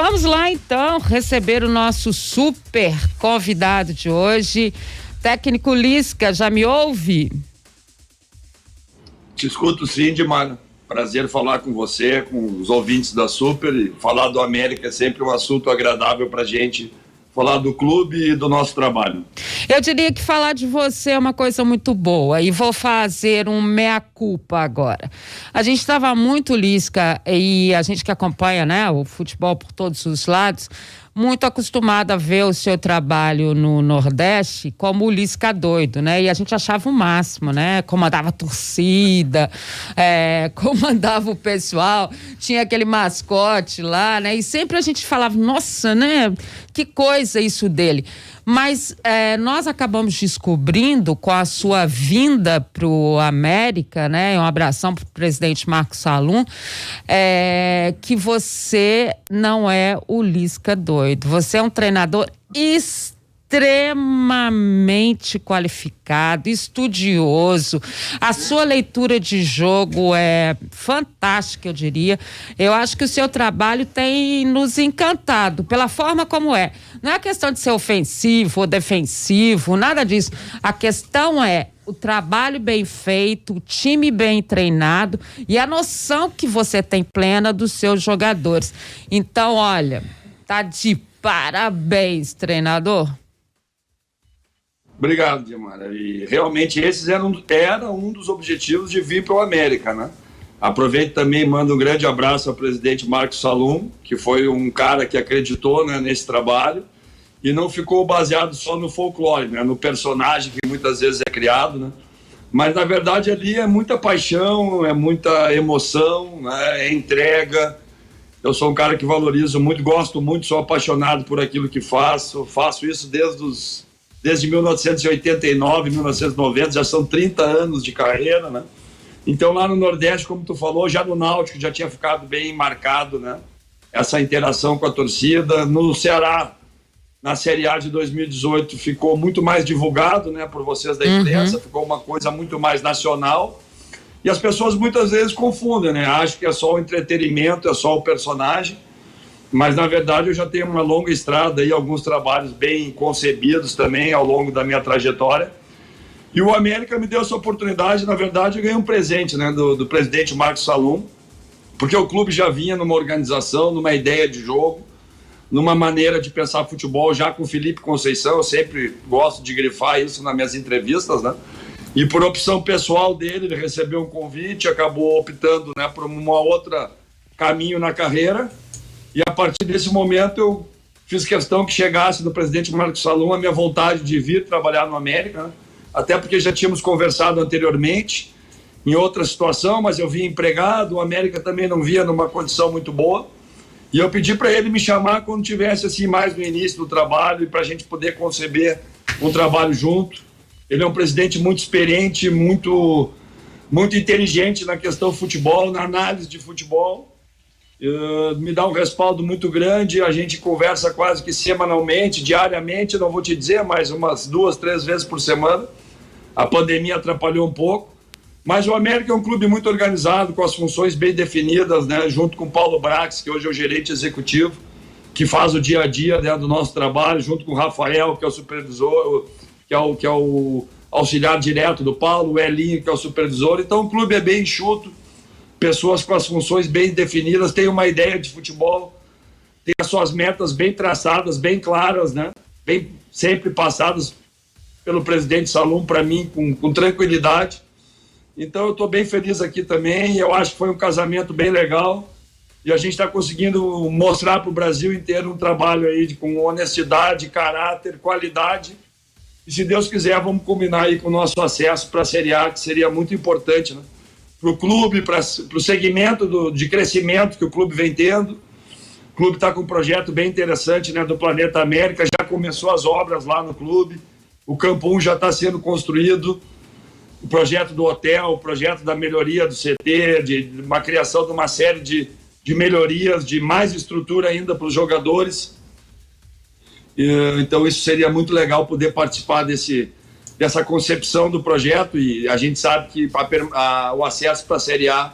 vamos lá então receber o nosso super convidado de hoje, técnico Lisca. Já me ouve? Te escuto sim, Dimara. Prazer falar com você, com os ouvintes da Super, e falar do América é sempre um assunto agradável pra gente, falar do clube e do nosso trabalho. Eu diria que falar de você é uma coisa muito boa e vou fazer um mea-culpa agora. A gente estava muito, Lisca, e a gente que acompanha, né, o futebol por todos os lados, muito acostumada a ver o seu trabalho no Nordeste como o Lisca doido, né? E a gente achava o máximo, né? Comandava a torcida, comandava o pessoal, tinha aquele mascote lá, né? E sempre a gente falava, nossa, né? Que coisa isso dele. Mas nós acabamos descobrindo com a sua vinda para o América, né? Um abração para o presidente Marcos Salum, que você não é o Lisca doido. Você é um treinador extremamente qualificado, estudioso. A sua leitura de jogo é fantástica, eu diria. Eu acho que o seu trabalho tem nos encantado pela forma como é. Não é questão de ser ofensivo ou defensivo, nada disso. A questão é o trabalho bem feito, o time bem treinado e a noção que você tem plena dos seus jogadores. Então, olha, tá de parabéns, treinador. Obrigado, Dimara. E realmente esses era um dos objetivos de vir para o América, né? Aproveito também e mando um grande abraço ao presidente Marcos Salum, que foi um cara que acreditou, né, nesse trabalho e não ficou baseado só no folclore, né, no personagem que muitas vezes é criado, né? Mas na verdade ali é muita paixão, é muita emoção, né, é entrega. Eu sou um cara que valorizo muito, gosto muito, sou apaixonado por aquilo que faço isso desde 1989, 1990, já são 30 anos de carreira, né? Então lá no Nordeste, como tu falou, já no Náutico já tinha ficado bem marcado, né? Essa interação com a torcida. No Ceará, na Série A de 2018, ficou muito mais divulgado, né, por vocês da imprensa, ficou uma coisa muito mais nacional. E as pessoas muitas vezes confundem, né? Acham que é só o entretenimento, é só o personagem. Mas, na verdade, eu já tenho uma longa estrada e alguns trabalhos bem concebidos também ao longo da minha trajetória. E o América me deu essa oportunidade. Na verdade, eu ganhei um presente, né, do presidente Marcos Salum, porque o clube já vinha numa organização, numa ideia de jogo, numa maneira de pensar futebol, já com o Felipe Conceição. Eu sempre gosto de grifar isso nas minhas entrevistas, né? E por opção pessoal dele, ele recebeu um convite, acabou optando, né, por uma outra caminho na carreira. E a partir desse momento eu fiz questão que chegasse do presidente Marcos Salum a minha vontade de vir trabalhar no América, né? Até porque já tínhamos conversado anteriormente em outra situação, mas eu via empregado, o América também não via numa condição muito boa. E eu pedi para ele me chamar quando tivesse assim mais no início do trabalho e para a gente poder conceber um trabalho junto. Ele é um presidente muito experiente, muito inteligente na questão futebol, na análise de futebol. Me dá um respaldo muito grande. A gente conversa quase que semanalmente, diariamente, não vou te dizer, mas umas 2, 3 vezes por semana. A pandemia atrapalhou um pouco, mas o América é um clube muito organizado, com as funções bem definidas, né? Junto com o Paulo Brax, que hoje é o gerente executivo, que faz o dia a dia, né, do nosso trabalho, junto com o Rafael, que é o supervisor, que é o auxiliar direto do Paulo, o Elinho, que é o supervisor. Então o clube é bem enxuto, pessoas com as funções bem definidas, têm uma ideia de futebol, tem as suas metas bem traçadas, bem claras, né? Bem, sempre passadas pelo presidente Salum para mim com tranquilidade. Então eu estou bem feliz aqui também. Eu acho que foi um casamento bem legal e a gente está conseguindo mostrar para o Brasil inteiro um trabalho aí com honestidade, caráter, qualidade. E se Deus quiser, vamos combinar aí com o nosso acesso para a Série A, que seria muito importante, né? Para o clube, para o segmento de crescimento que o clube vem tendo. O clube está com um projeto bem interessante, né, do Planeta América, já começou as obras lá no clube, o Campo 1 já está sendo construído, o projeto do hotel, o projeto da melhoria do CT, de uma criação de uma série de melhorias, de mais estrutura ainda para os jogadores. Então isso seria muito legal poder participar dessa concepção do projeto, e a gente sabe que o acesso para a Série A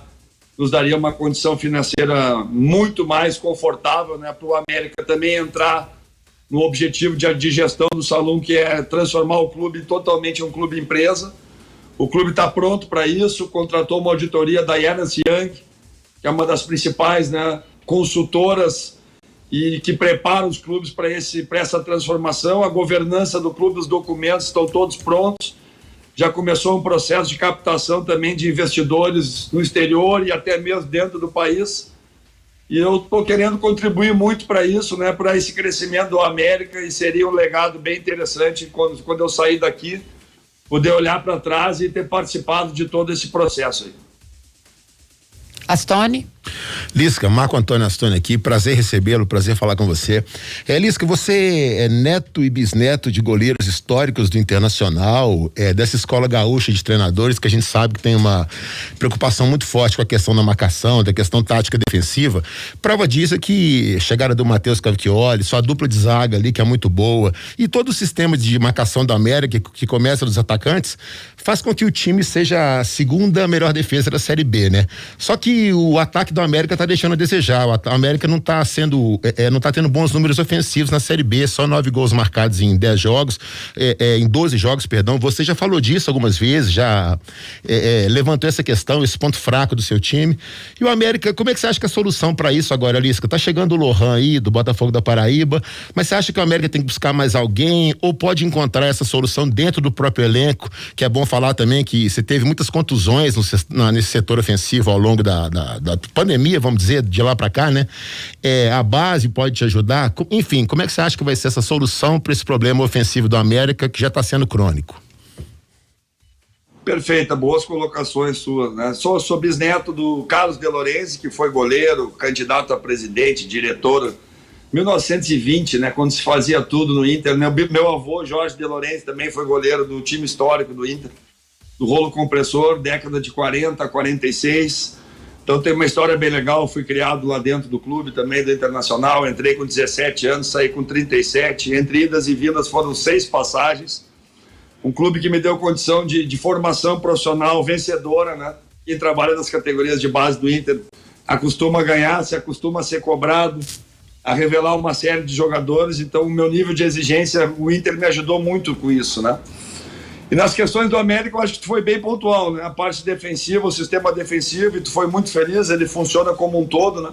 nos daria uma condição financeira muito mais confortável, né, para o América também entrar no objetivo de gestão do Salum, que é transformar o clube totalmente em um clube empresa. O clube está pronto para isso, contratou uma auditoria da Ernst Young, que é uma das principais, né, consultoras e que prepara os clubes para essa transformação. A governança do clube, os documentos estão todos prontos. Já começou um processo de captação também de investidores no exterior e até mesmo dentro do país. E eu estou querendo contribuir muito para isso, né, para esse crescimento do América, e seria um legado bem interessante quando eu sair daqui, poder olhar para trás e ter participado de todo esse processo aí. Astone? Lisca, Marco Antônio Astone aqui, prazer recebê-lo, prazer falar com você. Lisca, você é neto e bisneto de goleiros históricos do Internacional, dessa escola gaúcha de treinadores que a gente sabe que tem uma preocupação muito forte com a questão da marcação, da questão tática defensiva. Prova disso é que chegada do Matheus Cavicchioli, sua dupla de zaga ali que é muito boa, e todo o sistema de marcação da América que começa dos atacantes, faz com que o time seja a segunda melhor defesa da Série B, né? Só que o ataque do América tá deixando a desejar. A América não tá tendo bons números ofensivos na Série B, só 9 gols marcados em 10 jogos, em 12 jogos, perdão. Você já falou disso algumas vezes, já levantou essa questão, esse ponto fraco do seu time. E o América, como é que você acha que é a solução para isso agora, Lisca? Tá chegando o Lohan aí, do Botafogo da Paraíba, mas você acha que o América tem que buscar mais alguém ou pode encontrar essa solução dentro do próprio elenco? Que é bom falar também que você teve muitas contusões nesse setor ofensivo ao longo da pandemia, vamos dizer, de lá para cá, né? A base pode te ajudar. Enfim, como é que você acha que vai ser essa solução para esse problema ofensivo do América que já está sendo crônico? Perfeita, boas colocações suas, né? Sou bisneto do Carlos De Lorenzi, que foi goleiro, candidato a presidente, diretor, 1920, né? Quando se fazia tudo no Inter. Meu avô, Jorge De Lorenzi, também foi goleiro do time histórico do Inter, do rolo compressor, década de 40, 46. Então tem uma história bem legal. Fui criado lá dentro do clube também, do Internacional. Entrei com 17 anos, saí com 37. Entre idas e vindas foram 6 passagens. Um clube que me deu condição de formação profissional vencedora, né? Quem trabalha nas categorias de base do Inter acostuma a ganhar, se acostuma a ser cobrado, a revelar uma série de jogadores. Então o meu nível de exigência, o Inter me ajudou muito com isso, né? E nas questões do América, eu acho que tu foi bem pontual, né? A parte defensiva, o sistema defensivo, e tu foi muito feliz, ele funciona como um todo, né?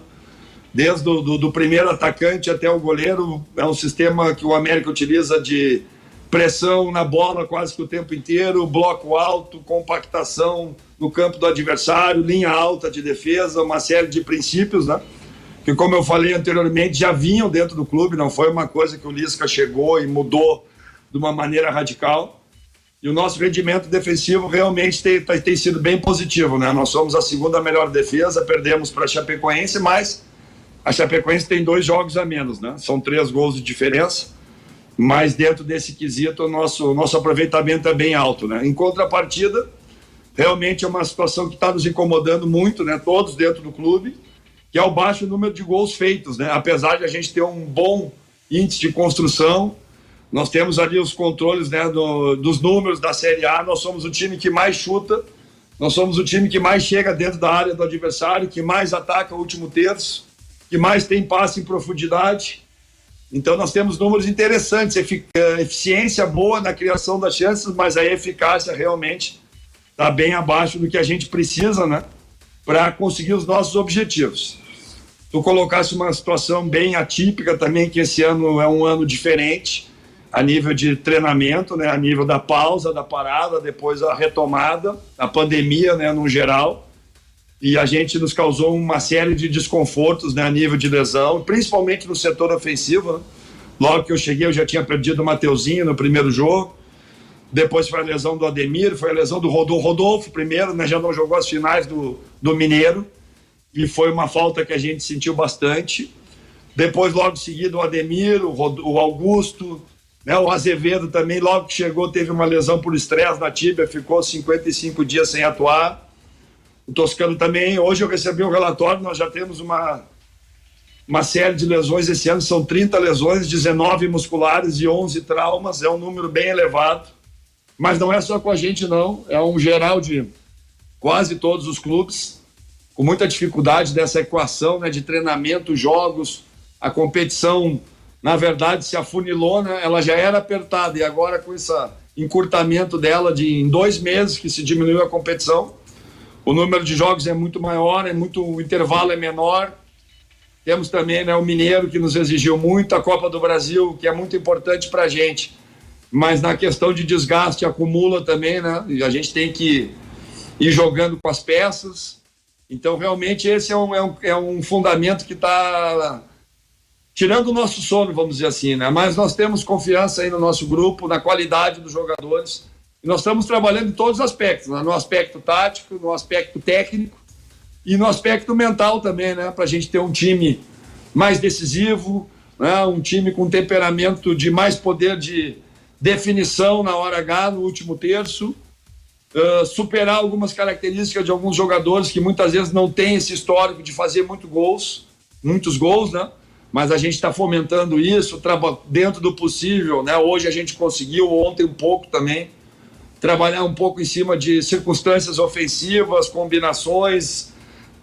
Desde do primeiro atacante até o goleiro, é um sistema que o América utiliza de pressão na bola quase que o tempo inteiro, bloco alto, compactação no campo do adversário, linha alta de defesa, uma série de princípios, né? Que, como eu falei anteriormente, já vinham dentro do clube, não foi uma coisa que o Lisca chegou e mudou de uma maneira radical. E o nosso rendimento defensivo realmente tem sido bem positivo, né? Nós somos a segunda melhor defesa, perdemos para a Chapecoense, mas a Chapecoense tem 2 jogos a menos, né? São 3 gols de diferença, mas dentro desse quesito o nosso aproveitamento é bem alto, né? Em contrapartida, realmente é uma situação que está nos incomodando muito, né? Todos dentro do clube, que é o baixo número de gols feitos, né? Apesar de a gente ter um bom índice de construção, nós temos ali os controles, né, dos números da Série A. Nós somos o time que mais chuta, nós somos o time que mais chega dentro da área do adversário, que mais ataca o último terço, que mais tem passe em profundidade. Então nós temos números interessantes, eficiência boa na criação das chances, mas a eficácia realmente está bem abaixo do que a gente precisa, né, para conseguir os nossos objetivos. Tu colocasse uma situação bem atípica também, que esse ano é um ano diferente, a nível de treinamento, né, a nível da pausa, da parada, depois a retomada, a pandemia, né, no geral, e a gente nos causou uma série de desconfortos, né, a nível de lesão, principalmente no setor ofensivo, né? Logo que eu cheguei, eu já tinha perdido o Mateuzinho no primeiro jogo, depois foi a lesão do Ademir, foi a lesão do Rodolfo primeiro, né, já não jogou as finais do Mineiro, e foi uma falta que a gente sentiu bastante. Depois, logo em seguida, o Ademir, o Augusto, né, o Azevedo também, logo que chegou, teve uma lesão por estresse na tíbia, ficou 55 dias sem atuar. O Toscano também. Hoje eu recebi um relatório, nós já temos uma série de lesões esse ano, são 30 lesões, 19 musculares e 11 traumas, é um número bem elevado, mas não é só com a gente não, é um geral de quase todos os clubes, com muita dificuldade dessa equação, né, de treinamento, jogos, a competição, na verdade, se afunilou, né, ela já era apertada e agora com esse encurtamento dela em 2 meses que se diminuiu a competição, o número de jogos é muito maior, o intervalo é menor. Temos também, né, o Mineiro, que nos exigiu muito, a Copa do Brasil, que é muito importante para a gente, mas na questão de desgaste acumula também, né, e a gente tem que ir jogando com as peças. Então, realmente, esse é um fundamento que está tirando o nosso sono, vamos dizer assim, né? Mas nós temos confiança aí no nosso grupo, na qualidade dos jogadores, e nós estamos trabalhando em todos os aspectos, né? No aspecto tático, no aspecto técnico e no aspecto mental também, né? Para a gente ter um time mais decisivo, né? Um time com temperamento de mais poder de definição na hora H, no último terço, superar algumas características de alguns jogadores que muitas vezes não têm esse histórico de fazer muitos gols, né? Mas a gente está fomentando isso, dentro do possível, né? Hoje a gente conseguiu, ontem um pouco também, trabalhar um pouco em cima de circunstâncias ofensivas, combinações,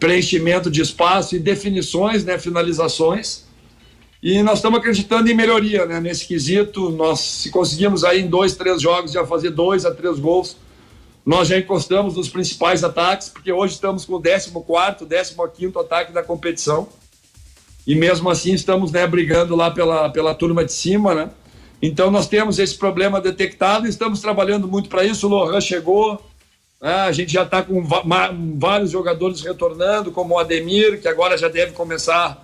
preenchimento de espaço e definições, né? Finalizações. E nós estamos acreditando em melhoria, né? Nesse quesito. Nós, se conseguimos aí em 2, 3 jogos já fazer 2 a 3 gols, nós já encostamos nos principais ataques, porque hoje estamos com o 14º, 15º ataque da competição. E mesmo assim estamos, né, brigando lá pela turma de cima, né? Então nós temos esse problema detectado e estamos trabalhando muito para isso. O Lohan chegou, né? A gente já está com vários jogadores retornando, como o Ademir, que agora já deve começar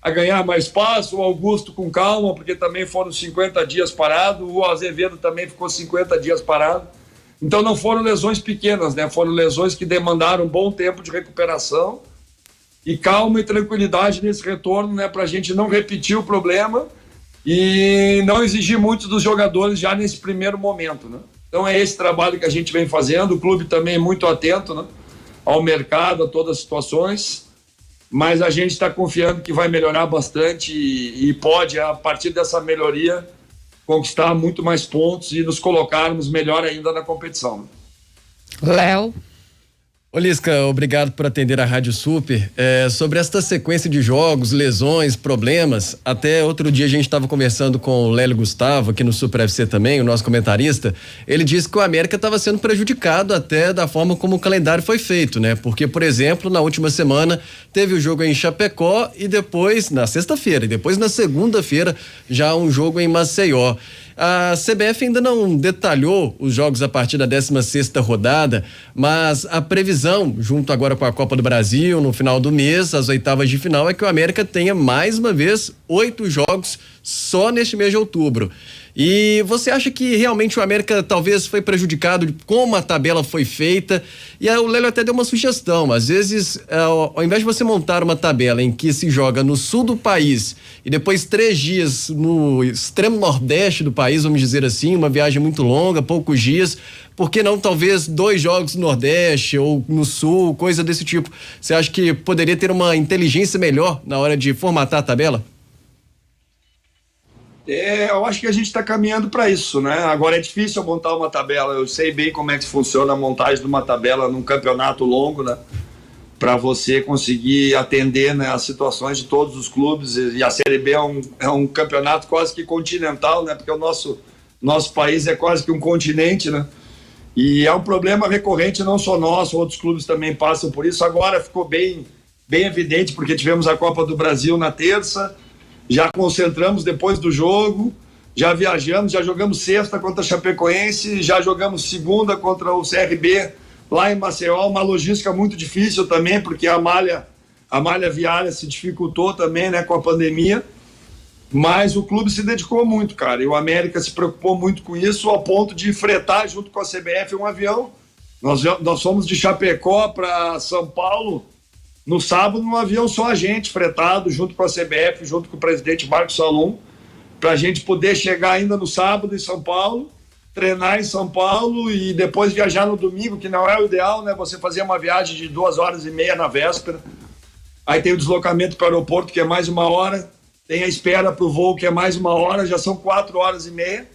a ganhar mais espaço, o Augusto com calma, porque também foram 50 dias parado, o Azevedo também ficou 50 dias parado. Então não foram lesões pequenas, né? Foram lesões que demandaram um bom tempo de recuperação e calma e tranquilidade nesse retorno, né? Para a gente não repetir o problema e não exigir muito dos jogadores já nesse primeiro momento, né? Então é esse trabalho que a gente vem fazendo, o clube também é muito atento, né, ao mercado, a todas as situações, mas a gente está confiando que vai melhorar bastante e pode, a partir dessa melhoria, conquistar muito mais pontos e nos colocarmos melhor ainda na competição. Léo. Ô Lisca, obrigado por atender a Rádio Super. Sobre esta sequência de jogos, lesões, problemas, até outro dia a gente estava conversando com o Lélio Gustavo, aqui no Super FC também, o nosso comentarista. Ele disse que o América estava sendo prejudicado até da forma como o calendário foi feito, né? Porque, por exemplo, na última semana teve o jogo em Chapecó e depois, na sexta-feira, e depois na segunda-feira já um jogo em Maceió. A CBF ainda não detalhou os jogos a partir da 16ª rodada, mas a previsão, junto agora com a Copa do Brasil, no final do mês, as oitavas de final, é que o América tenha mais uma vez 8 jogos só neste mês de outubro. E você acha que realmente o América talvez foi prejudicado de como a tabela foi feita? E aí o Lélio até deu uma sugestão, às vezes, ao invés de você montar uma tabela em que se joga no sul do país e depois 3 dias no extremo nordeste do país, vamos dizer assim, uma viagem muito longa, poucos dias, por que não talvez 2 jogos no nordeste ou no sul, coisa desse tipo? Você acha que poderia ter uma inteligência melhor na hora de formatar a tabela? Eu acho que a gente está caminhando para isso, né? Agora é difícil montar uma tabela, eu sei bem como é que funciona a montagem de uma tabela num campeonato longo, né? Para você conseguir atender, né, as situações de todos os clubes, e a Série B é um campeonato quase que continental, né? Porque o nosso país é quase que um continente, né? E é um problema recorrente, não só nosso, outros clubes também passam por isso. Agora ficou bem evidente, porque tivemos a Copa do Brasil na terça, já concentramos depois do jogo, já viajamos, já jogamos sexta contra a Chapecoense, já jogamos segunda contra o CRB lá em Maceió, uma logística muito difícil também, porque a malha viária se dificultou também, né, com a pandemia, mas o clube se dedicou muito, cara, e o América se preocupou muito com isso, ao ponto de fretar junto com a CBF um avião. Nós fomos de Chapecó para São Paulo no sábado, num avião só a gente, fretado, junto com a CBF, junto com o presidente Marcos Salum, para a gente poder chegar ainda no sábado em São Paulo, treinar em São Paulo e depois viajar no domingo, que não é o ideal, né? Você fazer uma viagem de 2h30 na véspera, aí tem o deslocamento para o aeroporto, que é mais 1 hora, tem a espera para o voo, que é mais 1 hora, já são 4h30,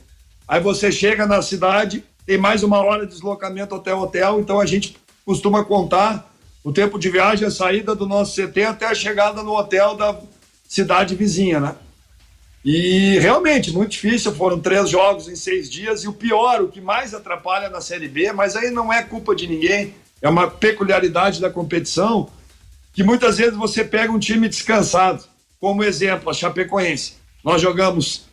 aí você chega na cidade, tem mais 1 hora de deslocamento até o hotel, então a gente costuma contar O tempo de viagem é a saída do nosso CT até a chegada no hotel da cidade vizinha, né? E realmente, muito difícil, foram 3 jogos em 6 dias, e o pior, o que mais atrapalha na Série B, mas aí não é culpa de ninguém, é uma peculiaridade da competição, que muitas vezes você pega um time descansado, como exemplo, a Chapecoense. Nós jogamos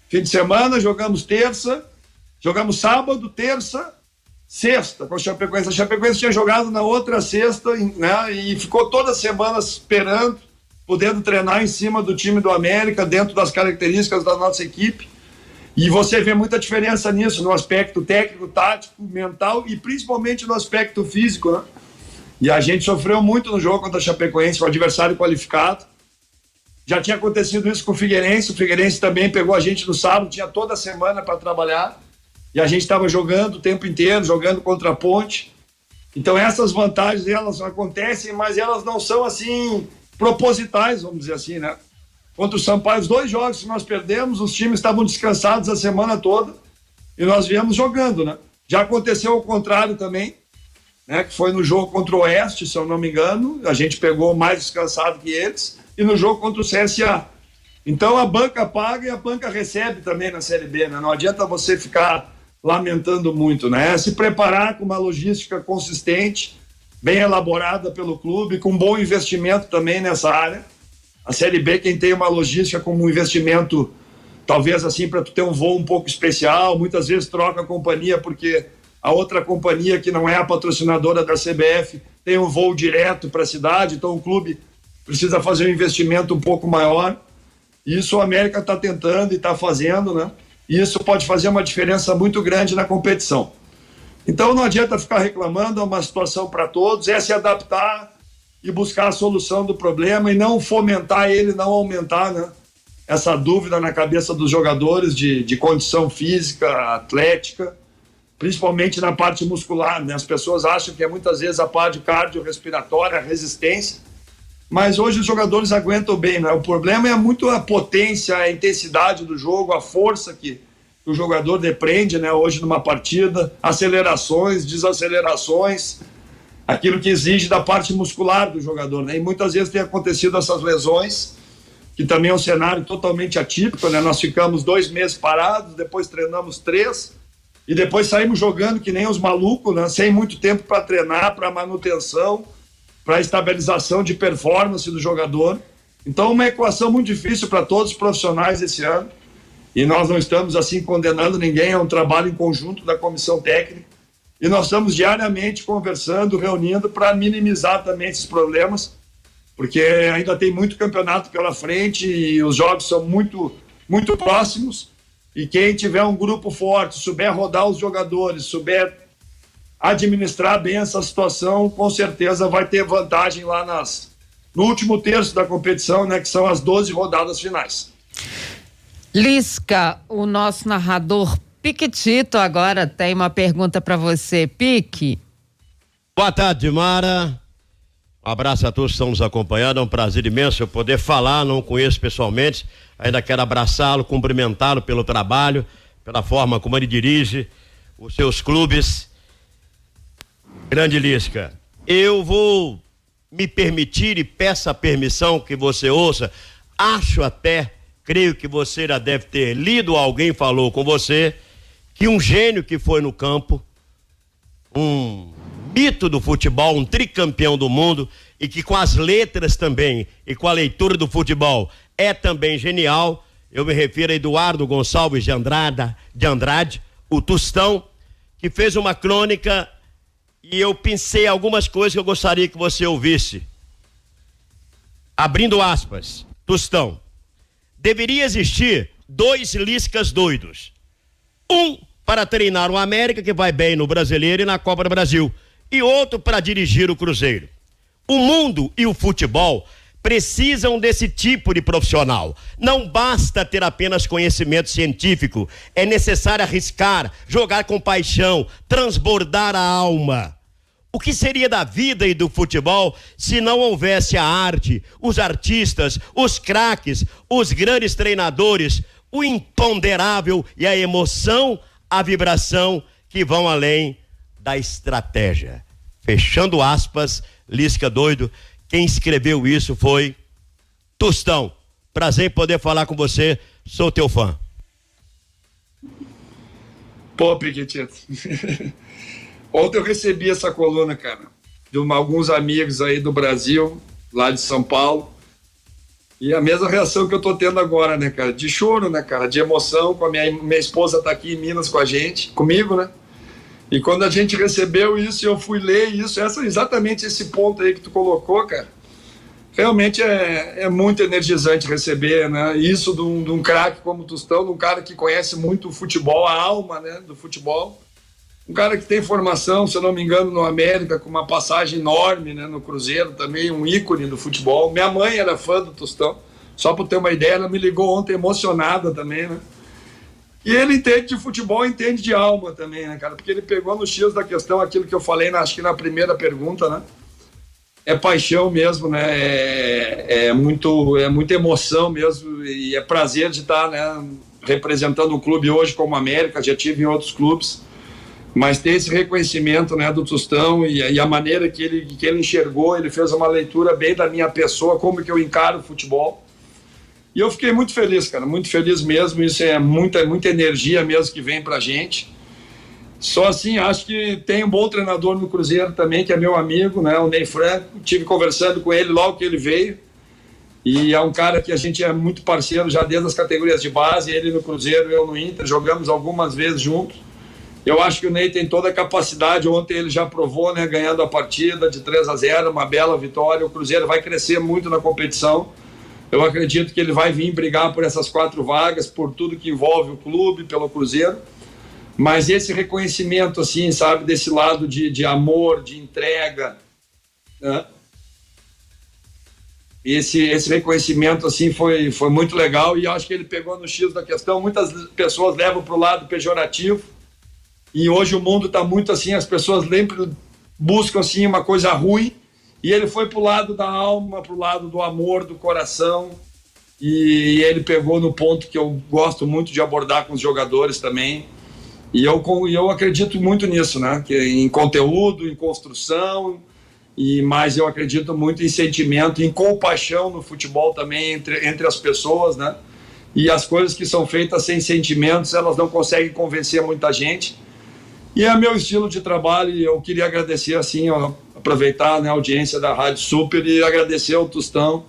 fim de semana, jogamos terça, jogamos sábado, terça, sexta com a Chapecoense. A Chapecoense tinha jogado na outra sexta, né, e ficou toda semana esperando, podendo treinar em cima do time do América, dentro das características da nossa equipe. E você vê muita diferença nisso, no aspecto técnico, tático, mental e principalmente no aspecto físico, né? E a gente sofreu muito no jogo contra a Chapecoense, o adversário qualificado. Já tinha acontecido isso com o Figueirense também pegou a gente no sábado, tinha toda a semana para trabalhar, e a gente estava jogando o tempo inteiro, jogando contra a Ponte. Então essas vantagens, elas acontecem, mas elas não são assim propositais, vamos dizer assim, né? Contra o Sampaio, os 2 jogos que nós perdemos, os times estavam descansados a semana toda e nós viemos jogando, né? Já aconteceu o contrário também, né? Que foi no jogo contra o Oeste, se eu não me engano, a gente pegou mais descansado que eles, e no jogo contra o CSA. Então a banca paga e a banca recebe também na Série B, né? Não adianta você ficar lamentando muito, né? Se preparar com uma logística consistente, bem elaborada pelo clube, com bom investimento também nessa área. A Série B, quem tem uma logística como um investimento, talvez assim, para tu ter um voo um pouco especial, muitas vezes troca a companhia, porque a outra companhia, que não é a patrocinadora da CBF, tem um voo direto para a cidade, então o clube precisa fazer um investimento um pouco maior. Isso o América está tentando e está fazendo, né? E isso pode fazer uma diferença muito grande na competição. Então não adianta ficar reclamando, é uma situação para todos, é se adaptar e buscar a solução do problema e não fomentar ele, não aumentar, né, essa dúvida na cabeça dos jogadores de condição física, atlética, principalmente na parte muscular, né? As pessoas acham que é muitas vezes a parte cardiorrespiratória, a resistência, mas hoje os jogadores aguentam bem, né? O problema é muito a potência, a intensidade do jogo, a força que o jogador depende, né, hoje numa partida, acelerações, desacelerações, aquilo que exige da parte muscular do jogador, né? E muitas vezes tem acontecido essas lesões, que também é um cenário totalmente atípico, né? Nós ficamos 2 meses parados, depois treinamos 3 e depois saímos jogando que nem os malucos, né? Sem muito tempo para treinar, para manutenção, para estabilização de performance do jogador. Então uma equação muito difícil para todos os profissionais esse ano. E nós não estamos assim condenando ninguém, é um trabalho em conjunto da comissão técnica, e nós estamos diariamente conversando, reunindo para minimizar também esses problemas, porque ainda tem muito campeonato pela frente e os jogos são muito, muito próximos, e quem tiver um grupo forte, souber rodar os jogadores, souber administrar bem essa situação, com certeza vai ter vantagem lá no último terço da competição, né, que são as 12 rodadas finais. Lisca, o nosso narrador Piquetito agora tem uma pergunta para você, Pique. Boa tarde, Mara. Um abraço a todos que estão nos acompanhando, é um prazer imenso eu poder falar, não conheço pessoalmente, ainda quero abraçá-lo, cumprimentá-lo pelo trabalho, pela forma como ele dirige os seus clubes. Grande Lisca, eu vou me permitir e peço a permissão que você ouça, creio que você já deve ter lido, alguém falou com você, que um gênio que foi no campo, um mito do futebol, um tricampeão do mundo, e que com as letras também e com a leitura do futebol é também genial, eu me refiro a Eduardo Gonçalves de Andrade, o Tostão, que fez uma crônica e eu pensei algumas coisas que eu gostaria que você ouvisse. Abrindo aspas, Tostão: deveria existir 2 Liscas doidos. Um para treinar o América, que vai bem no Brasileiro e na Copa do Brasil, e outro para dirigir o Cruzeiro. O mundo e o futebol precisam desse tipo de profissional. Não basta ter apenas conhecimento científico, é necessário arriscar, jogar com paixão, transbordar a alma. O que seria da vida e do futebol se não houvesse a arte, os artistas, os craques, os grandes treinadores, o imponderável e a emoção, a vibração que vão além da estratégia? Fechando aspas, Lisca doido. Quem escreveu isso foi Tostão. Prazer em poder falar com você, sou teu fã. Pô, Piquetito. Ontem eu recebi essa coluna, cara, de alguns amigos aí do Brasil, lá de São Paulo, e a mesma reação que eu tô tendo agora, né, cara, de choro, né, cara, de emoção, com a minha esposa tá aqui em Minas com a gente, comigo, né, e quando a gente recebeu isso, eu fui ler isso, exatamente esse ponto aí que tu colocou, cara, realmente é muito energizante receber, né, isso de um craque como o Tostão, de um cara que conhece muito o futebol, a alma, né, do futebol, um cara que tem formação, se eu não me engano, no América, com uma passagem enorme, né, no Cruzeiro também, um ícone do futebol. Minha mãe era fã do Tostão, só para ter uma ideia, ela me ligou ontem emocionada também, né? E ele entende de futebol, entende de alma também, né, cara? Porque ele pegou no X da questão aquilo que eu falei, acho que na primeira pergunta, né? É paixão mesmo, né? É muita emoção mesmo e é prazer de estar, né, representando o clube hoje como América, já tive em outros clubes. Mas ter esse reconhecimento, né, do Tostão e a maneira que ele enxergou, ele fez uma leitura bem da minha pessoa, como que eu encaro o futebol. E eu fiquei muito feliz, cara, muito feliz mesmo. Isso é muita energia mesmo que vem pra gente. Só assim, acho que tem um bom treinador no Cruzeiro também, que é meu amigo, né, o Ney Franco. Tive conversando com ele logo que ele veio. E é um cara que a gente é muito parceiro já desde as categorias de base, ele no Cruzeiro, eu no Inter, jogamos algumas vezes juntos. Eu acho que o Ney tem toda a capacidade, ontem ele já provou, né, ganhando a partida de 3-0, uma bela vitória. O Cruzeiro vai crescer muito na competição. Eu acredito que ele vai vir brigar por essas 4 vagas, por tudo que envolve o clube, pelo Cruzeiro. Mas esse reconhecimento, assim, sabe, desse lado de amor, de entrega, né? Esse reconhecimento, assim, foi muito legal e eu acho que ele pegou no X da questão. Muitas pessoas levam para o lado pejorativo. E hoje o mundo está muito assim, as pessoas sempre buscam assim uma coisa ruim, e ele foi pro lado da alma, pro lado do amor, do coração, e ele pegou no ponto que eu gosto muito de abordar com os jogadores também, e eu acredito muito nisso, né, que em conteúdo, em construção, mas eu acredito muito em sentimento, em compaixão no futebol também, entre as pessoas, né, e as coisas que são feitas sem sentimentos, elas não conseguem convencer muita gente. E é meu estilo de trabalho e eu queria agradecer, assim, aproveitar, né, a audiência da Rádio Super e agradecer ao Tostão,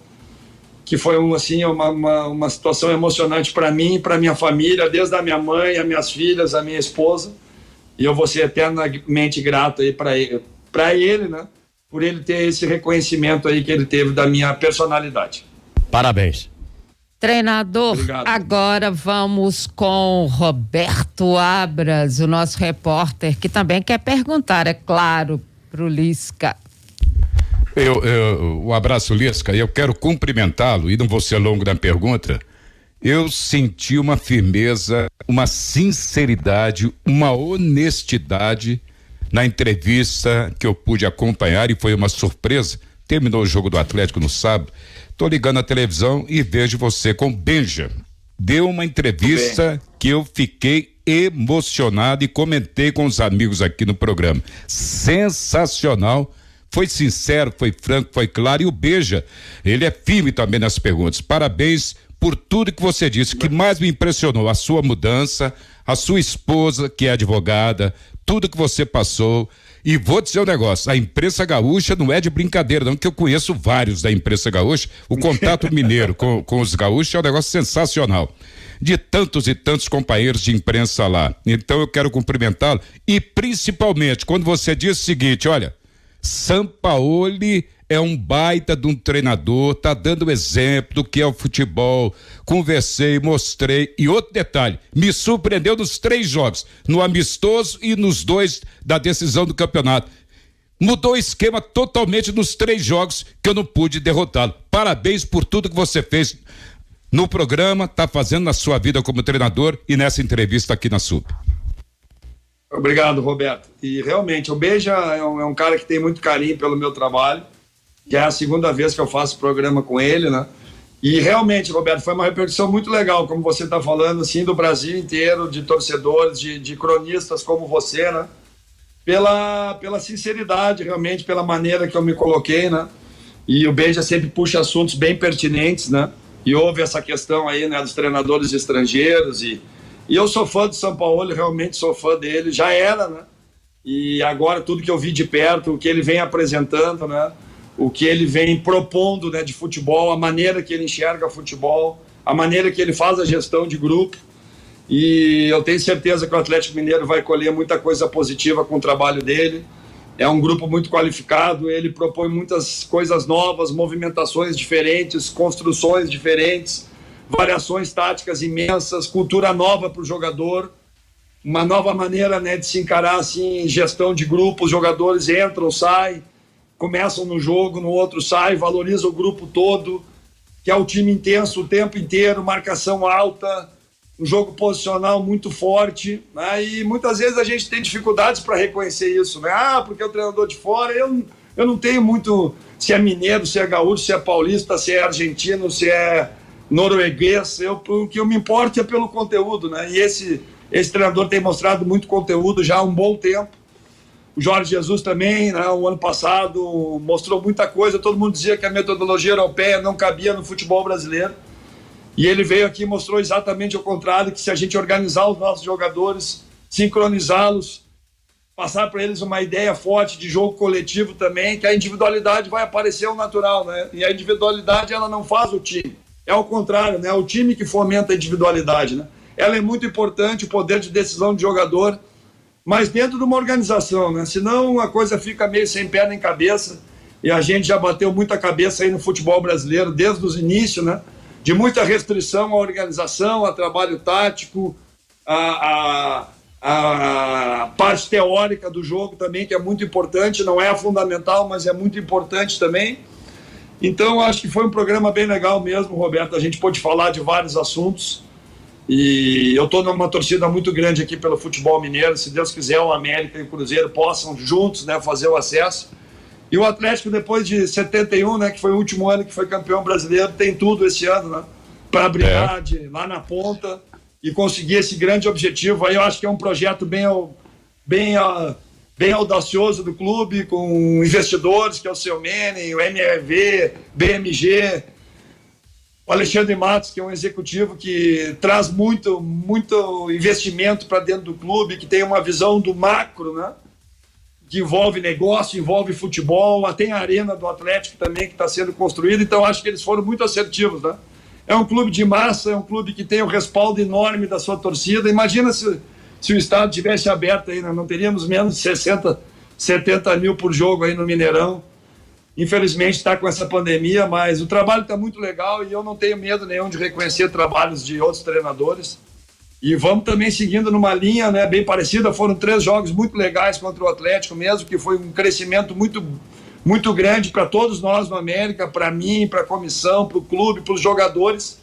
que foi uma situação emocionante para mim e para minha família, desde a minha mãe, as minhas filhas, a minha esposa, e eu vou ser eternamente grato aí para ele, né, por ele ter esse reconhecimento aí que ele teve da minha personalidade. Parabéns. Treinador, obrigado. Agora vamos com Roberto Abras, o nosso repórter, que também quer perguntar, é claro, pro Lisca. Um abraço, Lisca, eu quero cumprimentá-lo e não vou ser longo na pergunta. Eu senti uma firmeza, uma sinceridade, uma honestidade na entrevista que eu pude acompanhar e foi uma surpresa. Terminou o jogo do Atlético no sábado. Tô ligando a televisão e vejo você com Benja. Deu uma entrevista que eu fiquei emocionado e comentei com os amigos aqui no programa. Sensacional. Foi sincero, foi franco, foi claro. E o Benja, ele é firme também nas perguntas. Parabéns por tudo que você disse. O que mais me impressionou, a sua mudança, a sua esposa, que é advogada, tudo que você passou. E vou dizer um negócio, a imprensa gaúcha não é de brincadeira não, que eu conheço vários da imprensa gaúcha, o contato mineiro com os gaúchos é um negócio sensacional, de tantos e tantos companheiros de imprensa lá, então eu quero cumprimentá-lo, e principalmente quando você diz o seguinte, olha, Sampaoli é um baita de um treinador, tá dando exemplo do que é o futebol, conversei, mostrei, e outro detalhe, me surpreendeu nos 3 jogos, no amistoso e nos 2 da decisão do campeonato, mudou o esquema totalmente nos 3 jogos que eu não pude derrotá-lo, parabéns por tudo que você fez no programa, tá fazendo na sua vida como treinador e nessa entrevista aqui na SUP. Obrigado, Roberto, e realmente o Beija é um cara que tem muito carinho pelo meu trabalho, que é a 2ª vez que eu faço programa com ele, né? E realmente, Roberto, foi uma repercussão muito legal, como você está falando, assim, do Brasil inteiro, de torcedores, de cronistas como você, né? pela sinceridade, realmente, pela maneira que eu me coloquei, né? E o Beija sempre puxa assuntos bem pertinentes, né? E houve essa questão aí, né, dos treinadores estrangeiros e eu sou fã do São Paulo, realmente sou fã dele, já era, né? E agora tudo que eu vi de perto, o que ele vem apresentando, né? O que ele vem propondo, né, de futebol, a maneira que ele enxerga futebol, a maneira que ele faz a gestão de grupo. E eu tenho certeza que o Atlético Mineiro vai colher muita coisa positiva com o trabalho dele. É um grupo muito qualificado, ele propõe muitas coisas novas, movimentações diferentes, construções diferentes, variações táticas imensas, cultura nova para o jogador, uma nova maneira, né, de se encarar assim, gestão de grupo. Os jogadores entram, saem, começam no jogo, no outro saem, valoriza o grupo todo, que é o time intenso o tempo inteiro, marcação alta, um jogo posicional muito forte, né? E muitas vezes a gente tem dificuldades para reconhecer isso, né? Porque o treinador de fora, eu não tenho muito se é mineiro, se é gaúcho, se é paulista, se é argentino, se é norueguês. O que eu me importo é pelo conteúdo, né? E esse treinador tem mostrado muito conteúdo já há um bom tempo. O Jorge Jesus também, né? O ano passado mostrou muita coisa. Todo mundo dizia que a metodologia europeia não cabia no futebol brasileiro. E ele veio aqui e mostrou exatamente o contrário, que se a gente organizar os nossos jogadores, sincronizá-los, passar para eles uma ideia forte de jogo coletivo também, que a individualidade vai aparecer ao natural, né? E a individualidade, ela não faz o time. É o contrário, né? É o time que fomenta a individualidade, né? Ela é muito importante, o poder de decisão do jogador, mas dentro de uma organização, né? Senão a coisa fica meio sem pé nem cabeça, e a gente já bateu muita cabeça aí no futebol brasileiro desde os inícios, né? De muita restrição à organização, a trabalho tático, a parte teórica do jogo também, que é muito importante, não é a fundamental, mas é muito importante também. Então, acho que foi um programa bem legal mesmo, Roberto. A gente pôde falar de vários assuntos e eu estou numa torcida muito grande aqui pelo futebol mineiro. Se Deus quiser, o América e o Cruzeiro possam juntos, né, fazer o acesso. E o Atlético, depois de 71, né, que foi o último ano que foi campeão brasileiro, tem tudo esse ano, né, para brigar lá na ponta e conseguir esse grande objetivo. Aí eu acho que é um projeto bem audacioso do clube, com investidores, que é o Seu Menem, o MRV, BMG, o Alexandre Matos, que é um executivo que traz muito investimento para dentro do clube, que tem uma visão do macro, né? Que envolve negócio, envolve futebol, tem a arena do Atlético também que está sendo construída. Então acho que eles foram muito assertivos, né? É um clube de massa, é um clube que tem um respaldo enorme da sua torcida. Imagina se o estádio tivesse aberto aí, né? Não teríamos menos de 60, 70 mil por jogo aí no Mineirão. Infelizmente está com essa pandemia, mas o trabalho está muito legal e eu não tenho medo nenhum de reconhecer trabalhos de outros treinadores. E vamos também seguindo numa linha, né, bem parecida. Foram 3 jogos muito legais contra o Atlético mesmo, que foi um crescimento muito grande para todos nós no América, para mim, para a comissão, para o clube, para os jogadores.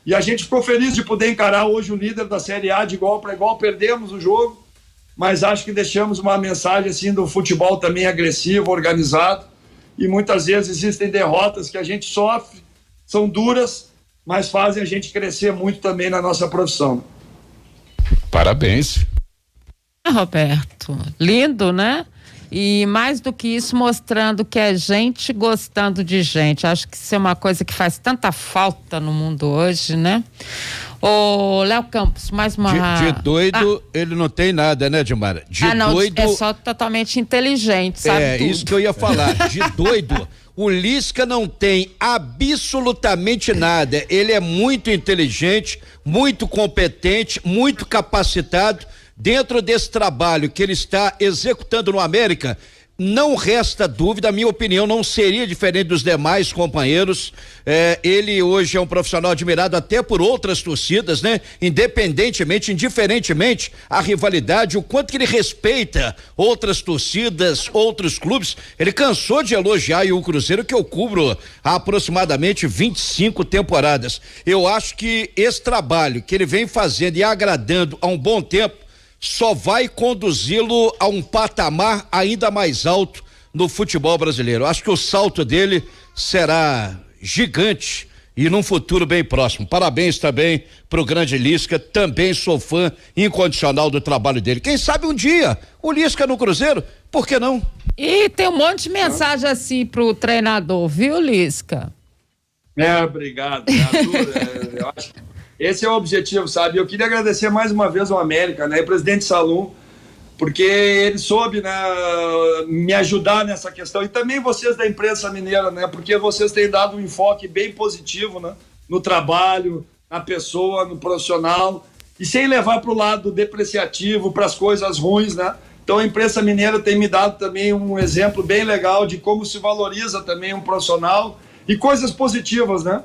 E a gente ficou feliz de poder encarar hoje o líder da Série A de igual para igual. Perdemos o jogo, mas acho que deixamos uma mensagem assim do futebol também agressivo, organizado. E muitas vezes existem derrotas que a gente sofre, são duras, mas fazem a gente crescer muito também na nossa profissão. Parabéns. Roberto, lindo, né? E mais do que isso, mostrando que é gente gostando de gente. Acho que isso é uma coisa que faz tanta falta no mundo hoje, né? Ô, Léo Campos, mais uma... De doido, ele não tem nada, né, Dilmara? Doido... É só totalmente inteligente, sabe tudo. Isso que eu ia falar. De doido, o Lisca não tem absolutamente nada. Ele é muito inteligente, muito competente, muito capacitado. Dentro desse trabalho que ele está executando no América, não resta dúvida, a minha opinião não seria diferente dos demais companheiros. Ele hoje é um profissional admirado até por outras torcidas, né? Indiferentemente a rivalidade, o quanto que ele respeita outras torcidas, outros clubes. Ele cansou de elogiar o Cruzeiro, que eu cubro há aproximadamente 25 temporadas. Eu acho que esse trabalho que ele vem fazendo e agradando há um bom tempo só vai conduzi-lo a um patamar ainda mais alto no futebol brasileiro. Acho que o salto dele será gigante e num futuro bem próximo. Parabéns também pro grande Lisca, também sou fã incondicional do trabalho dele. Quem sabe um dia o Lisca no Cruzeiro, por que não? E tem um monte de mensagem assim pro treinador, viu, Lisca? Obrigado, Arthur. Eu acho que esse é o objetivo, sabe? Eu queria agradecer mais uma vez ao América, né? O presidente Salum, porque ele soube, né, me ajudar nessa questão. E também vocês da imprensa mineira, né? Porque vocês têm dado um enfoque bem positivo, né? No trabalho, na pessoa, no profissional, e sem levar para o lado depreciativo, para as coisas ruins, né? Então a imprensa mineira tem me dado também um exemplo bem legal de como se valoriza também um profissional e coisas positivas, né?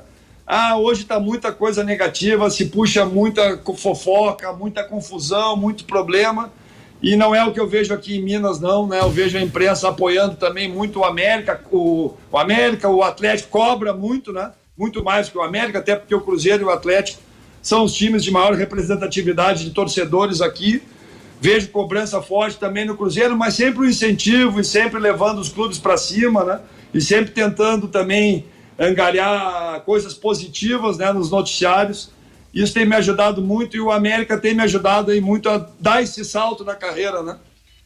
Hoje está muita coisa negativa, se puxa muita fofoca, muita confusão, muito problema. E não é o que eu vejo aqui em Minas, não, né? Eu vejo a imprensa apoiando também muito o América. O Atlético cobra muito, né? Muito mais que o América, até porque o Cruzeiro e o Atlético são os times de maior representatividade de torcedores aqui. Vejo cobrança forte também no Cruzeiro, mas sempre um incentivo e sempre levando os clubes para cima, né? E sempre tentando também angariar coisas positivas, né, nos noticiários. Isso tem me ajudado muito e o América tem me ajudado aí muito a dar esse salto na carreira, né?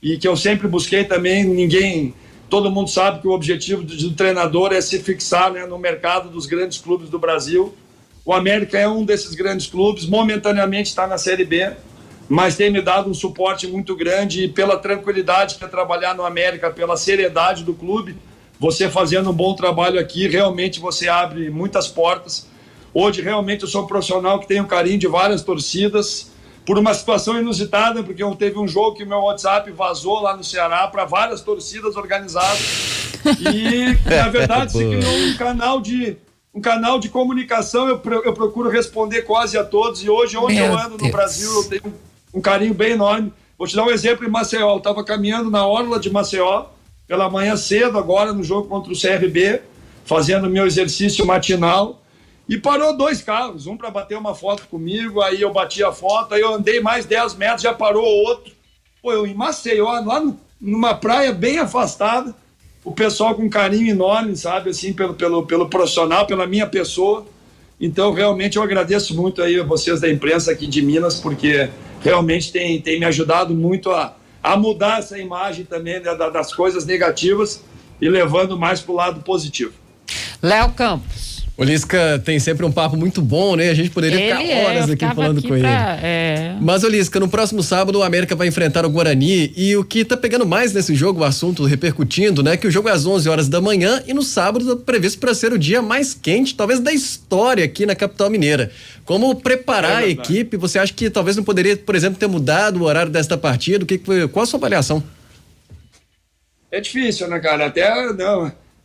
E que eu sempre busquei também. Todo mundo sabe que o objetivo do treinador é se fixar, né, no mercado dos grandes clubes do Brasil. O América é um desses grandes clubes, momentaneamente está na Série B, mas tem me dado um suporte muito grande e pela tranquilidade que é trabalhar no América, pela seriedade do clube, você fazendo um bom trabalho aqui, realmente você abre muitas portas. Hoje, realmente, eu sou um profissional que tem um carinho de várias torcidas, por uma situação inusitada, porque teve um jogo que o meu WhatsApp vazou lá no Ceará para várias torcidas organizadas. E, na verdade, se criou um canal de comunicação. Eu procuro responder quase a todos. E hoje, onde eu ando no Brasil, eu tenho um carinho bem enorme. Vou te dar um exemplo em Maceió. Eu estava caminhando na orla de Maceió, pela manhã cedo, agora no jogo contra o CRB, fazendo meu exercício matinal, e parou 2 carros, um para bater uma foto comigo, aí eu bati a foto, aí eu andei mais 10 metros, já parou outro. Eu em Maceió, lá numa praia bem afastada, o pessoal com um carinho enorme, sabe, assim, pelo profissional, pela minha pessoa. Então, realmente, eu agradeço muito aí a vocês da imprensa aqui de Minas, porque realmente tem me ajudado muito a mudar essa imagem também, né, das coisas negativas e levando mais para o lado positivo. Léo Campos. O Lisca tem sempre um papo muito bom, né? A gente poderia ficar horas aqui falando com ele. Mas, Lisca, no próximo sábado o América vai enfrentar o Guarani e o que tá pegando mais nesse jogo, o assunto repercutindo, né? Que o jogo é às 11 horas da manhã e no sábado tá previsto para ser o dia mais quente, talvez da história aqui na capital mineira. Como preparar a equipe? Você acha que talvez não poderia, por exemplo, ter mudado o horário desta partida? Qual a sua avaliação? É difícil, né, cara?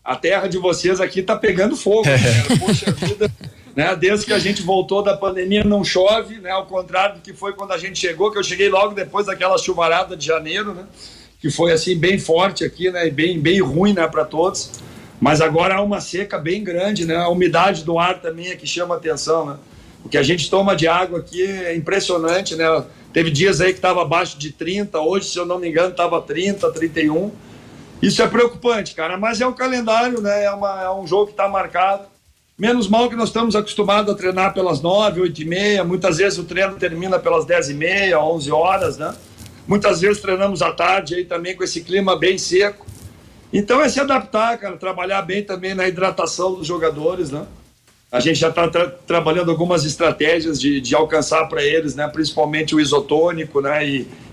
A terra de vocês aqui tá pegando fogo, né, cara? Poxa vida, né? Desde que a gente voltou da pandemia não chove, né? Ao contrário do que foi quando a gente chegou, que eu cheguei logo depois daquela chuvarada de janeiro, né? Que foi assim bem forte aqui, né? E bem ruim, né, para todos. Mas agora há uma seca bem grande, né? A umidade do ar também é que chama atenção, né? O que a gente toma de água aqui é impressionante, né? Teve dias aí que estava abaixo de 30, hoje, se eu não me engano, estava 30, 31. Isso é preocupante, cara, mas é um calendário, né? É um jogo que está marcado. Menos mal que nós estamos acostumados a treinar pelas 9, 8h30. Muitas vezes o treino termina pelas 10h30, 11 horas, né? Muitas vezes treinamos à tarde aí também com esse clima bem seco. Então é se adaptar, cara, trabalhar bem também na hidratação dos jogadores, né? A gente já está trabalhando algumas estratégias de alcançar para eles, né? Principalmente o isotônico, né?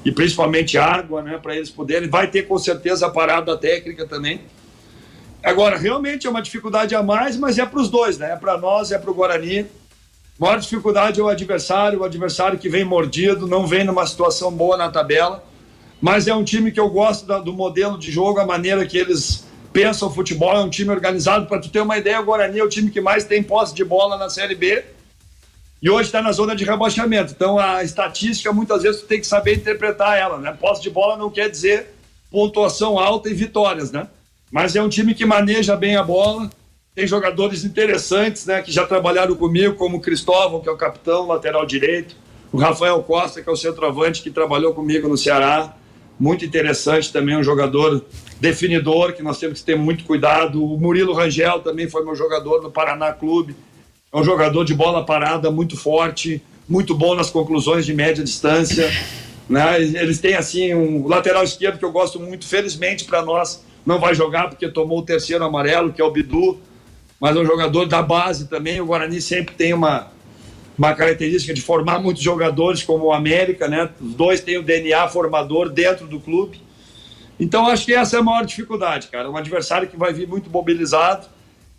E principalmente água, né? Para eles poderem. Vai ter com certeza a parada técnica também. Agora, realmente é uma dificuldade a mais, mas é para os dois, né? É para nós, é para o Guarani. A maior dificuldade é o adversário que vem mordido, não vem numa situação boa na tabela, mas é um time que eu gosto do modelo de jogo, a maneira que eles pensam o futebol, é um time organizado. Para tu ter uma ideia, o Guarani é o time que mais tem posse de bola na Série B e hoje está na zona de rebaixamento. Então a estatística, muitas vezes, tu tem que saber interpretar ela, né? Posse de bola não quer dizer pontuação alta e vitórias, né? Mas é um time que maneja bem a bola, tem jogadores interessantes, né? Que já trabalharam comigo, como o Cristóvão, que é o capitão, lateral direito, o Rafael Costa, que é o centroavante, que trabalhou comigo no Ceará, muito interessante também, um jogador definidor, que nós temos que ter muito cuidado. O Murilo Rangel também foi meu jogador no Paraná Clube, é um jogador de bola parada muito forte, muito bom nas conclusões de média distância, né? Eles têm assim um lateral esquerdo que eu gosto muito, felizmente para nós não vai jogar porque tomou o terceiro amarelo, que é o Bidu, mas é um jogador da base também. O Guarani sempre tem uma característica de formar muitos jogadores, como o América, né? Os dois têm o DNA formador dentro do clube. Então acho que essa é a maior dificuldade, cara. Um adversário que vai vir muito mobilizado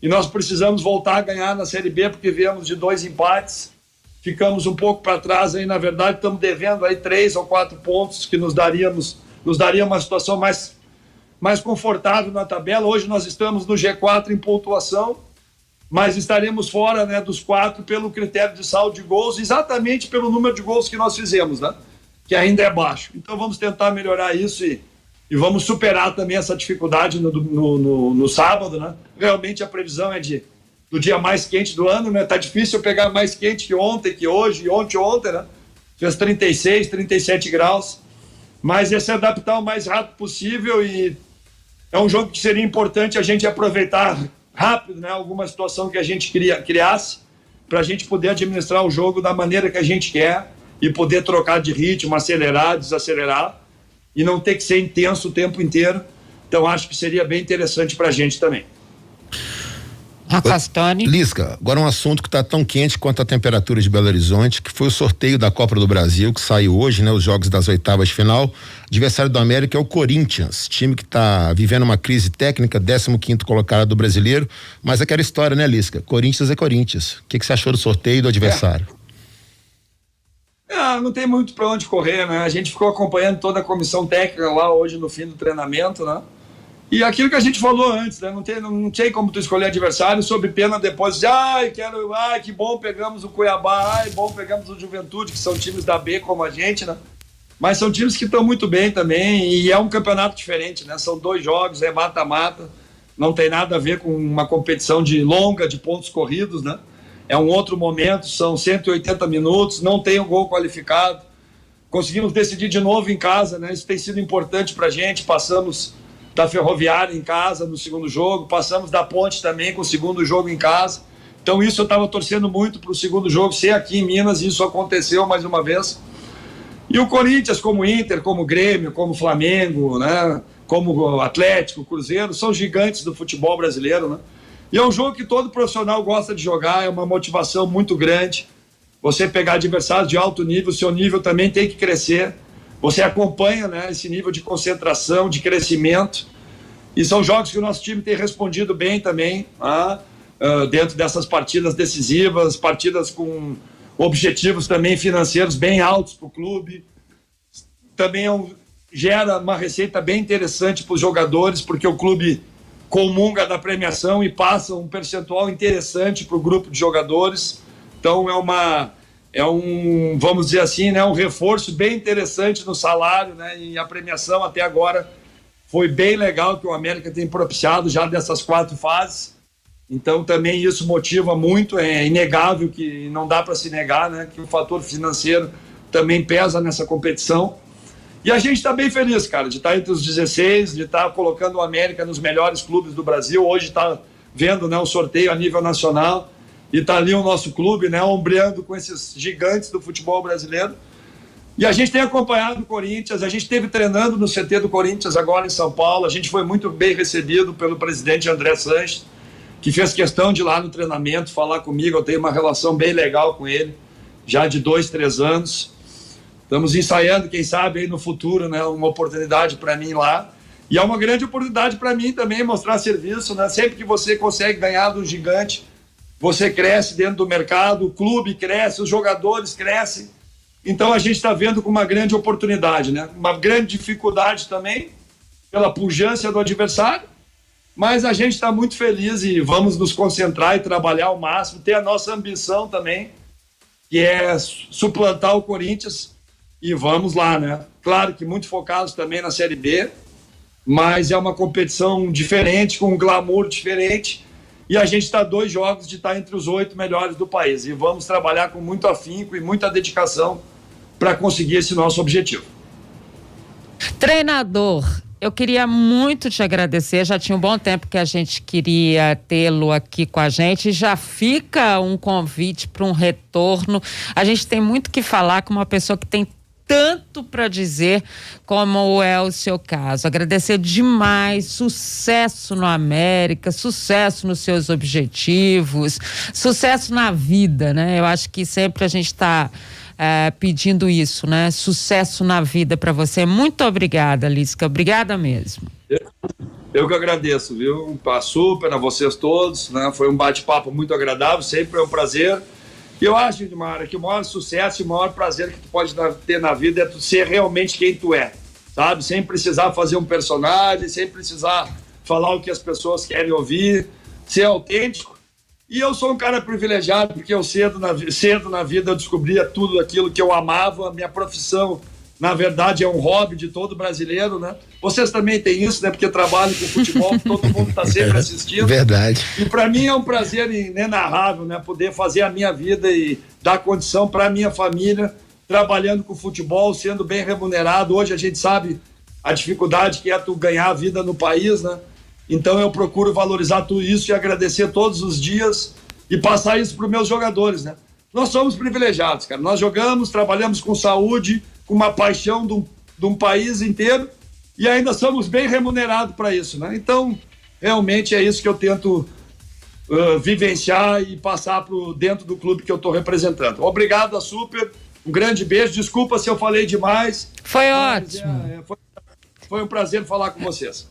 e nós precisamos voltar a ganhar na Série B, porque viemos de 2 empates, ficamos um pouco para trás aí, na verdade estamos devendo aí 3 ou 4 pontos que nos daria uma situação mais confortável na tabela. Hoje nós estamos no G4 em pontuação, mas estaremos fora, né, dos 4 pelo critério de saldo de gols, exatamente pelo número de gols que nós fizemos, né, que ainda é baixo. Então vamos tentar melhorar isso e vamos superar também essa dificuldade no sábado, né? Realmente a previsão é do dia mais quente do ano, né? Tá difícil pegar mais quente que ontem, que hoje, ontem, né? Fez 36, 37 graus, mas é se adaptar o mais rápido possível e é um jogo que seria importante a gente aproveitar rápido, né? Alguma situação que a gente criasse para a gente poder administrar o jogo da maneira que a gente quer e poder trocar de ritmo, acelerar, desacelerar, e não ter que ser intenso o tempo inteiro. Então acho que seria bem interessante para a gente também. Castani. Lisca, agora um assunto que está tão quente quanto a temperatura de Belo Horizonte, que foi o sorteio da Copa do Brasil, que saiu hoje, né? Os jogos das oitavas de final. O adversário do América é o Corinthians, time que está vivendo uma crise técnica, 15º colocado do brasileiro, mas aquela história, né, Lisca? Corinthians é Corinthians. O que você achou do sorteio do adversário? Não tem muito para onde correr, né? A gente ficou acompanhando toda a comissão técnica lá hoje no fim do treinamento, né? E aquilo que a gente falou antes, né? Não tem como tu escolher adversário sob pena depois de que bom pegamos o Cuiabá, bom pegamos o Juventude, que são times da B como a gente, né? Mas são times que estão muito bem também e é um campeonato diferente, né? São 2 jogos, é mata-mata, não tem nada a ver com uma competição de pontos corridos, né? É um outro momento, são 180 minutos, não tem o gol qualificado, conseguimos decidir de novo em casa, né? Isso tem sido importante pra gente, passamos da Ferroviária em casa no segundo jogo, passamos da Ponte também com o segundo jogo em casa, então isso eu estava torcendo muito pro segundo jogo ser aqui em Minas, e isso aconteceu mais uma vez. E o Corinthians, como o Inter, como o Grêmio, como o Flamengo, né? Como o Atlético, o Cruzeiro, são gigantes do futebol brasileiro, né? E é um jogo que todo profissional gosta de jogar, é uma motivação muito grande. Você pegar adversários de alto nível, seu nível também tem que crescer. Você acompanha, né, esse nível de concentração, de crescimento. E são jogos que o nosso time tem respondido bem também, dentro dessas partidas decisivas, partidas com objetivos também financeiros bem altos para o clube. Também gera uma receita bem interessante para os jogadores, porque o clube comunga da premiação e passa um percentual interessante para o grupo de jogadores. Então vamos dizer assim, né, um reforço bem interessante no salário, né, e a premiação até agora foi bem legal, que o América tem propiciado já dessas 4 fases. Então também isso motiva muito, é inegável, que não dá para se negar, né, que o fator financeiro também pesa nessa competição. E a gente está bem feliz, cara, de estar entre os 16, de estar colocando o América nos melhores clubes do Brasil. Hoje está vendo, né, o sorteio a nível nacional e está ali o nosso clube, né, ombreando com esses gigantes do futebol brasileiro. E a gente tem acompanhado o Corinthians, a gente esteve treinando no CT do Corinthians agora em São Paulo. A gente foi muito bem recebido pelo presidente André Sanches, que fez questão de ir lá no treinamento falar comigo. Eu tenho uma relação bem legal com ele, já de 2, 3 anos. Estamos ensaiando, quem sabe, aí no futuro, né, uma oportunidade para mim lá. E é uma grande oportunidade para mim também mostrar serviço, né? Sempre que você consegue ganhar do gigante, você cresce dentro do mercado, o clube cresce, os jogadores crescem. Então a gente está vendo com uma grande oportunidade, né? Uma grande dificuldade também pela pujança do adversário, mas a gente está muito feliz e vamos nos concentrar e trabalhar ao máximo, ter a nossa ambição também, que é suplantar o Corinthians. E vamos lá, né? Claro que muito focados também na Série B, mas é uma competição diferente, com um glamour diferente, e a gente está 2 jogos de estar entre os 8 melhores do país. E vamos trabalhar com muito afinco e muita dedicação para conseguir esse nosso objetivo. Treinador, eu queria muito te agradecer. Já tinha um bom tempo que a gente queria tê-lo aqui com a gente. Já fica um convite para um retorno. A gente tem muito que falar com uma pessoa que tem tanto para dizer como é o seu caso. Agradecer demais, sucesso no América, sucesso nos seus objetivos, sucesso na vida, né? Eu acho que sempre a gente está pedindo isso, né? Sucesso na vida para você. Muito obrigada, Lisca. Obrigada mesmo. Eu que agradeço, viu? A Super, a vocês todos, né? Foi um bate-papo muito agradável, sempre é um prazer. E eu acho, Edmara, que o maior sucesso e o maior prazer que tu pode ter na vida é tu ser realmente quem tu é, sabe? Sem precisar fazer um personagem, sem precisar falar o que as pessoas querem ouvir, ser autêntico. E eu sou um cara privilegiado, porque eu cedo na vida eu descobria tudo aquilo que eu amava. Minha profissão, na verdade, é um hobby de todo brasileiro, né? Vocês também têm isso, né? Porque trabalham com futebol, todo mundo está sempre assistindo. Verdade. E para mim é um prazer inenarrável, né? Poder fazer a minha vida e dar condição para a minha família, trabalhando com futebol, sendo bem remunerado. Hoje a gente sabe a dificuldade que é tu ganhar a vida no país, né? Então eu procuro valorizar tudo isso e agradecer todos os dias e passar isso para os meus jogadores, né? Nós somos privilegiados, cara. Nós jogamos, trabalhamos com saúde, com uma paixão de um país inteiro e ainda somos bem remunerados para isso, né? Então, realmente é isso que eu tento vivenciar e passar dentro do clube que eu estou representando. Obrigado, a Super. Um grande beijo. Desculpa se eu falei demais. Foi ótimo. Foi um prazer falar com vocês.